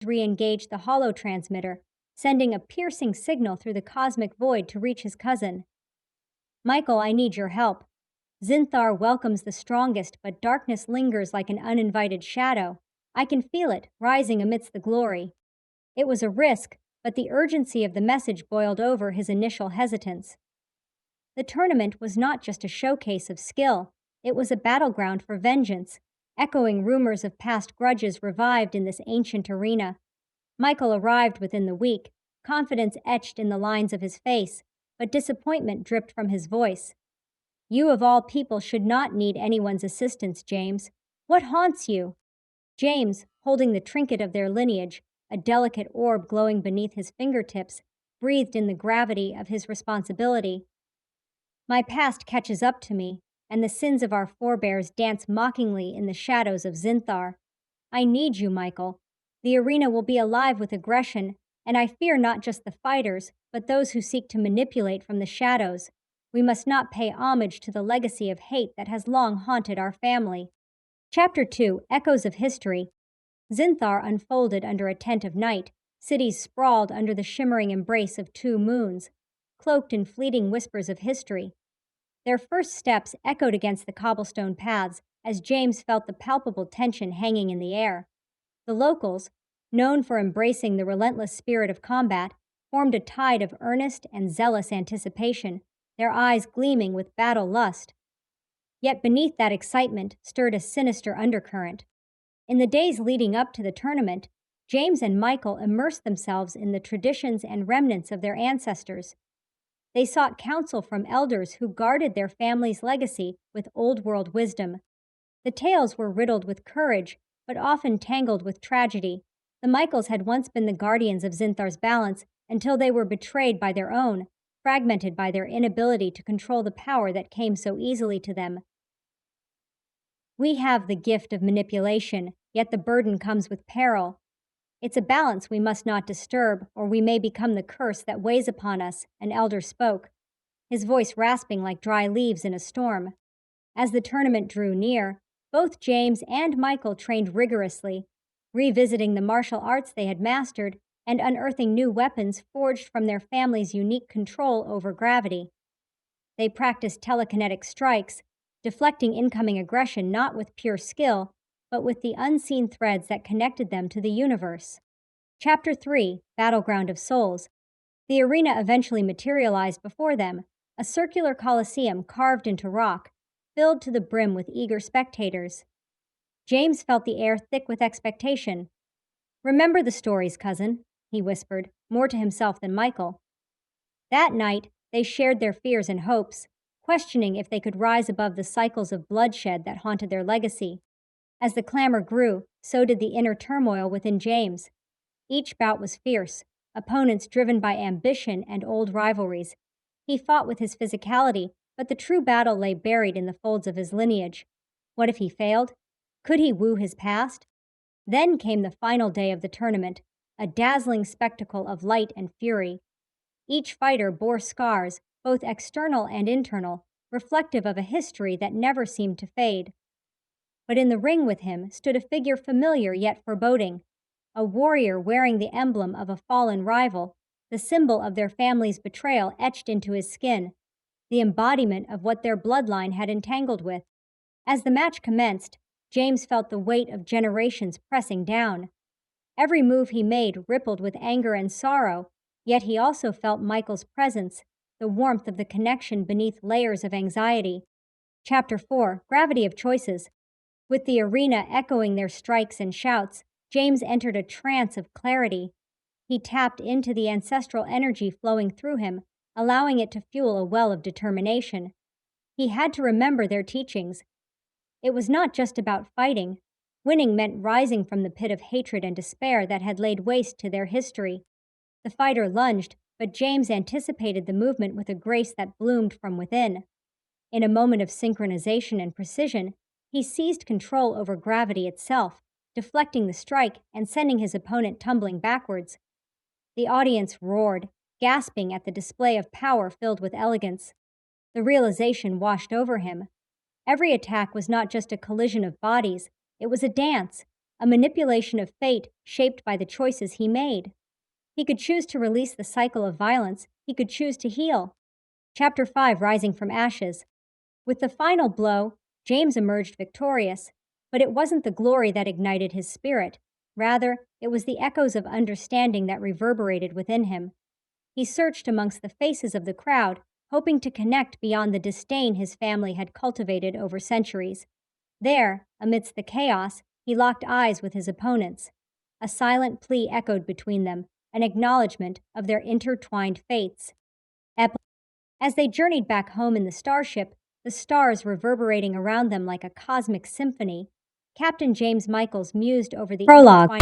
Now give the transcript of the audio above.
re-engaged the hollow transmitter, sending a piercing signal through the cosmic void to reach his cousin. Michael, I need your help. Zinthar welcomes the strongest, but darkness lingers like an uninvited shadow. I can feel it, rising amidst the glory. It was a risk, but the urgency of the message boiled over his initial hesitance. The tournament was not just a showcase of skill, it was a battleground for vengeance, echoing rumors of past grudges revived in this ancient arena. Michael arrived within the week, confidence etched in the lines of his face, but disappointment dripped from his voice. You of all people should not need anyone's assistance, James. What haunts you? James, holding the trinket of their lineage, a delicate orb glowing beneath his fingertips, breathed in the gravity of his responsibility. My past catches up to me, and the sins of our forebears dance mockingly in the shadows of Zinthar. I need you, Michael. The arena will be alive with aggression, and I fear not just the fighters, but those who seek to manipulate from the shadows. We must not pay homage to the legacy of hate that has long haunted our family. Chapter 2, Echoes of History. Zinthar unfolded under a tent of night, cities sprawled under the shimmering embrace of two moons, cloaked in fleeting whispers of history. Their first steps echoed against the cobblestone paths as James felt the palpable tension hanging in the air. The locals, known for embracing the relentless spirit of combat, formed a tide of earnest and zealous anticipation, their eyes gleaming with battle lust. Yet beneath that excitement stirred a sinister undercurrent. In the days leading up to the tournament, James and Michael immersed themselves in the traditions and remnants of their ancestors. They sought counsel from elders who guarded their family's legacy with old world wisdom. The tales were riddled with courage, but often tangled with tragedy. The Michaels had once been the guardians of Zinthar's balance until they were betrayed by their own, fragmented by their inability to control the power that came so easily to them. We have the gift of manipulation, yet the burden comes with peril. It's a balance we must not disturb, or we may become the curse that weighs upon us, an elder spoke, his voice rasping like dry leaves in a storm. As the tournament drew near, both James and Michael trained rigorously, revisiting the martial arts they had mastered and unearthing new weapons forged from their family's unique control over gravity. They practiced telekinetic strikes, deflecting incoming aggression not with pure skill, but with the unseen threads that connected them to the universe. Chapter 3, Battleground of Souls. The arena eventually materialized before them, a circular coliseum carved into rock, filled to the brim with eager spectators. James felt the air thick with expectation. Remember the stories, cousin, he whispered, more to himself than Michael. That night, they shared their fears and hopes, questioning if they could rise above the cycles of bloodshed that haunted their legacy. As the clamor grew, so did the inner turmoil within James. Each bout was fierce, opponents driven by ambition and old rivalries. He fought with his physicality, but the true battle lay buried in the folds of his lineage. What if he failed? Could he woo his past? Then came the final day of the tournament, a dazzling spectacle of light and fury. Each fighter bore scars, both external and internal, reflective of a history that never seemed to fade. But in the ring with him stood a figure familiar yet foreboding, a warrior wearing the emblem of a fallen rival, the symbol of their family's betrayal etched into his skin, the embodiment of what their bloodline had entangled with. As the match commenced, James felt the weight of generations pressing down. Every move he made rippled with anger and sorrow, yet he also felt Michael's presence, the warmth of the connection beneath layers of anxiety. Chapter 4, Gravity of Choices. With the arena echoing their strikes and shouts, James entered a trance of clarity. He tapped into the ancestral energy flowing through him, allowing it to fuel a well of determination. He had to remember their teachings. It was not just about fighting. Winning meant rising from the pit of hatred and despair that had laid waste to their history. The fighter lunged, but James anticipated the movement with a grace that bloomed from within. In a moment of synchronization and precision, he seized control over gravity itself, deflecting the strike and sending his opponent tumbling backwards. The audience roared, gasping at the display of power filled with elegance. The realization washed over him. Every attack was not just a collision of bodies, it was a dance, a manipulation of fate shaped by the choices he made. He could choose to release the cycle of violence, he could choose to heal. Chapter 5 Rising from Ashes. With the final blow, James emerged victorious, but it wasn't the glory that ignited his spirit. Rather, it was the echoes of understanding that reverberated within him. He searched amongst the faces of the crowd, hoping to connect beyond the disdain his family had cultivated over centuries. There, amidst the chaos, he locked eyes with his opponents. A silent plea echoed between them, an acknowledgement of their intertwined fates. As they journeyed back home in the starship, the stars reverberating around them like a cosmic symphony, Captain James Michaels mused over the prologue.